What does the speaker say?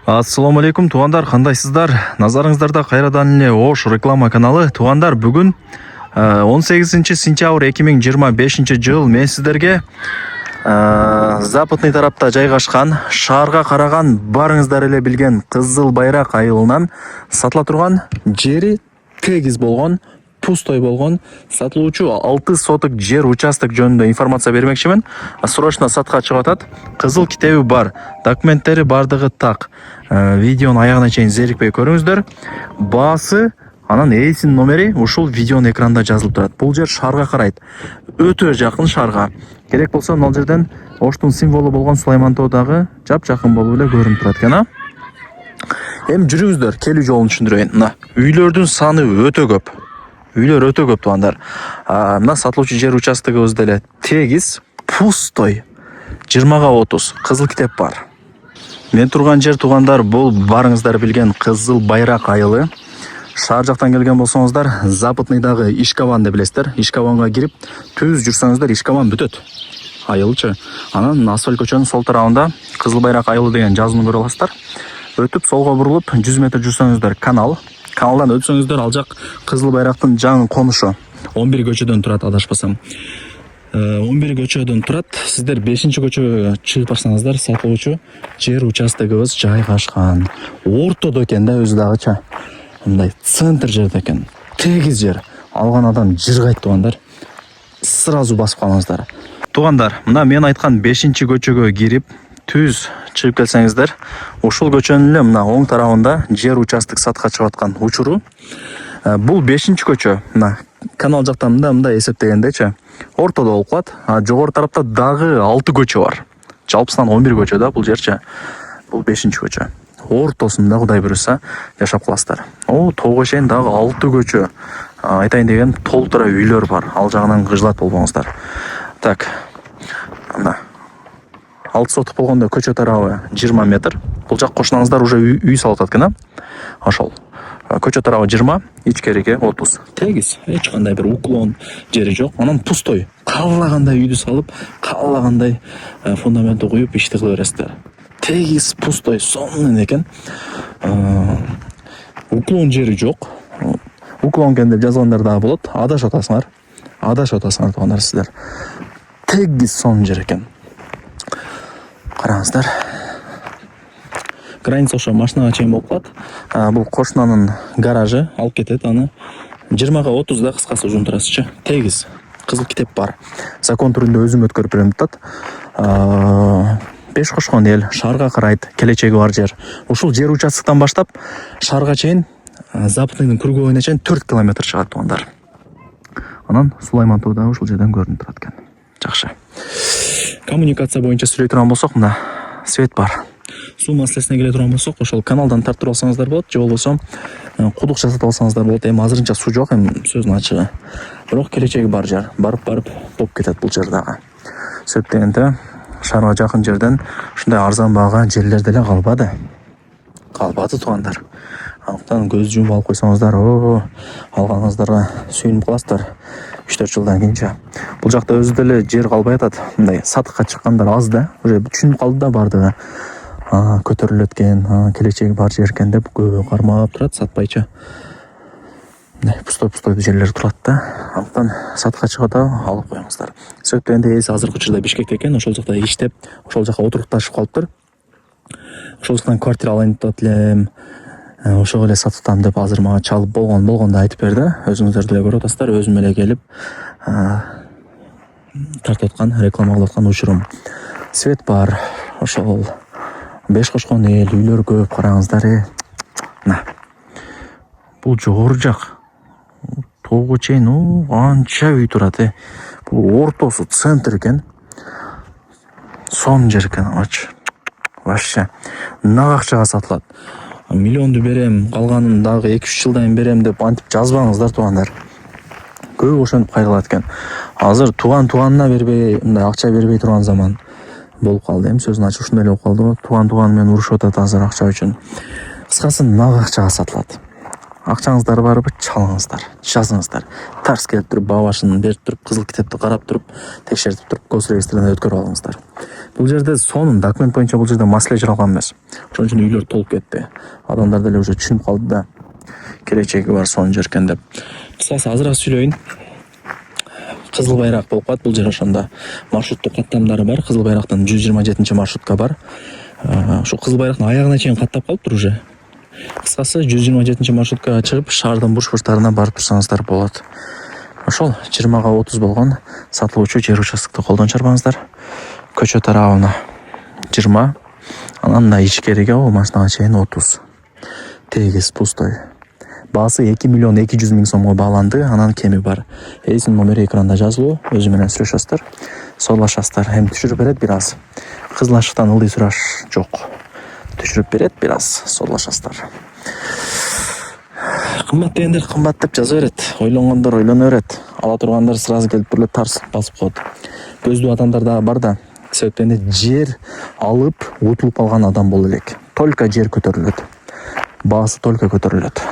Ассаламу алейкум туғандар, қандайсыздар? Назарыңыздарда қайрадан эле Ош реклама каналы. Туғандар, бүгін 18 сентябрь 2025 жыл мен сіздерге западный тарапта жайгашкан, шаарга караган, барыңыздар эле билген Кызыл Байрак айылынан сатыла турган, жери тегиз болгон, пустой болгон, сатылуучу 6 соток жер участок жөнүндө информация бермекчимин. Срочно сатка чыгып атат. Кызыл китеби бар, документтери бардыгы так. Видеонун аягына чейин зерикпей көрүңүздөр. Баасы, анан эйсинин номери ушул видеонун экранда жазылып турат. Бул жер шаарга карайт. Өтө жакын шаарга. Керек болсо мына жерден Оштун символу болгон Сулайман тоо дагы жап-жакын болуп эле көрүнүп турат экен, а? Эми жүрүңүздөр, келүү жолун түшүндүрөйүн. Мына үйлөрдүн саны өтө көп. Үйлөр өтө көп тугандар. Мына сатылуучу жер участогубуз деле тегиз, пустой. 20га 30 кызыл китеп бар. Мен турган жер тугандар, бул барыңыздар билген Кызыл Байрак айылы. Шаар жактан келген болсоңуздар, западныйдагы Ишкабан деп билесиздер. Ишкабанга кирип, түз жүрсөңүздөр Ишкабан бүтөт. Айылчы. Анан асфальт көчөнүн сол тарабында Кызыл Байрак айылы деген жазууну көрө аласыздар. Өтүп солго бурулуп 100 метр жүрсөңүздөр канал. Каналдан өтсөңүздөр ал жак Кызыл Байрактын жаңы конушу. 11 көчөдөн турат, адашпасам. 11 көчөдөн турат. Сиздер 5-көчөгө чыгып барсаңыздар, сатылуучу жер участогубуз жайгашкан. Ортодо экен да, өзү дагыча. Мындай центр жерде экен. Тегиз жер. Алган адам жыргайт тугандар. Сразу басып калыңыздар. Тугандар, мына мен айткан 5-көчөгө кирип, түз чыгып келсеңиздер, ушул көчөнүн эле мына оң тарабында жер участок сатка чыгып аткан учуру. Бул 5-көчө. Мына канал жактан мындай эсептегендечи, ортодо болуп калат. Жогору тарапта дагы 6 көчө бар. Жалпысынан 11 көчө да бул жерчи. Бул 5-көчө. Ортосунда Кудай буюрса жашап каласыздар. Тоого чейин дагы 6 көчө. Айтайын деген толтура үйлөр бар. Ал жагынан кыжылат болбоңуздар. Так. Мына 6 соток болгондо көчө тарабы 20 метр. Бул жак кошунаңыздар уже үй салып аткан, а? Ошол. Көчө тарабы 20, ичкериге 30. Тегиз, эч кандай бир уклон жери жок. Анан пустой. Каалагандай үйдү салып, каалагандай фундаментти куюп ишти кыла бересиздер. Тегиз, пустой, сонун экен. Уклон жери жок. Уклон кен деп жазгандар дагы болот. Адашып атасыңар тугандар сиздер. Тегиз сонун жер экен. Караңыздар. Граница ошо машинага чейин болуп калат. Бул кошунанын гаражы, алып кетет аны. 20га 30 да кыскасы ужунтурасычы. Тегиз. Кызыл китеп бар. Закон түрүндө өзүм өткөрүп берем деп атат. 5 кошкон эл, шаарга карайт, келечеги бар жер. Ушул жер участоктон баштап шаарга чейин, западныйдын круговойуна чейин 4 километр чыгат тугандар. Анан Сулайман тоо дагы ушул жерден көрүнүп турат экен. Жакшы. Коммуникация боюнча сүйлөй турган болсок, мына свет бар. Суу маселесине келе турган болсок, ошол каналдан тартып алсаңыздар болот, же болбосо кудук жасатып алсаңыздар болот. Эми азырынча суу жок, эми сөздүн ачыгы. Бирок келечеги бар жер. Барып болуп кетет бул жер дагы. Сөп дегенде шаарга жакын жерден ушундай арзан баага жерлер деле калбады. Калбады тугандар. Андыктан көз жумуп алып койсоңуздар, алганыңыздарга сүйүнүп каласыздар. 3-4 жылдан кийинчи. Бул жакта өзү деле жер калбай атат. Мындай сатыкка чыккандар аз да, уже түшүнүп калды да бардыгы. Көтөрүлөт экен, келечеги бар жер экен деп кармап турат, сатпайчы. Пустой жерлер турат да. Андыктан сатыкка чыгып алып коюңуздар. Сөйткөндө эси азыркы учурда Бишкекте экен, ошол жакта иштеп, ошол жака отурукташып калыптыр. Ошол жактан квартира алайын деп атам. Ошого эле сатып деп азыр мага чалып болгондо айтып берди. Өзүңүздөр деле көрүп атасыздар, өзүм эле келип тартып аткан, реклама кылып аткан учурум. Свет бар. Ошол 5 кошкон эл, үйлөр көп, караңыздар. Мына. Бул жогору жак. Тоого чейин анча үй турат. Бул ортосу центр экен. Сонун жер экен, ач. Вообще. Нак акчага сатылат. Миллионду берем, калганын дагы 2-3 жылдан берем деп антип жазбаңыздар тугандар. Көп ошентип кайрылат экен. Азыр туганына бербей, мындай акча бербей турган заман болуп калды. Эми сөзүн ачып ушундай эле болуп калды. Туган менен урушуп атат азыр акча үчүн. Кыскасы нак акчага сатылат. Акчаңыздар барбы, чалыңыздар, жазыңыздар. Тарс келип туруп, баа башын берип туруп, кызыл китепти карап туруп, текшертип туруп, госрегистрден өткөрүп алыңыздар. Бул жерде сонун документ боюнча бул жерде маселе чыгарылган эмес. Ошон үчүн үйлөр толуп кетти. Адамдар деле уже түшүнүп калды да келечеги бар сонун жер экен деп. Кыскасы азыраак сүйлөйүн. Кызыл байрак болуп калат бул жер ошондо. Маршруттук каттамдары бар. Кызыл байрактан 127 маршрутка бар. Ошо кызыл байрактын аягына чейин каттап калыптыр уже. Кыскасы 127 маршруткага чыгып шаардын бурч-бурчтарына барып турсаңыздар болот. Ошол 20га 30 болгон сатылуучу жер участокты колдон чарбаңыздар. Көчө тарабына 20, анан мына ичкериге машинага чейин 30. Тегиз пустой. Баасы 2 миллион 200 миң сомго бааланды, анан кеми бар. Эйсин номери экранда жазылуу, өзү менен сүйлөшөсүздөр, соолашасыздар. Эми түшүрүп берет бир аз. Кызыл ашыктан ылдый сураш жок. Түшүрүп берет бир аз, соолашасыздар. Кымбат дегендер кымбат деп жаза берет. Ойлонгондор ойлоно берет. Ала тургандар сразу келип туруп тарсып басып коет. Көздүү адамдар дагы бар да. Себептен жер алып, утулуп алган адам боло элек. Только жер көтөрүлөт. Баасы только көтөрүлөт.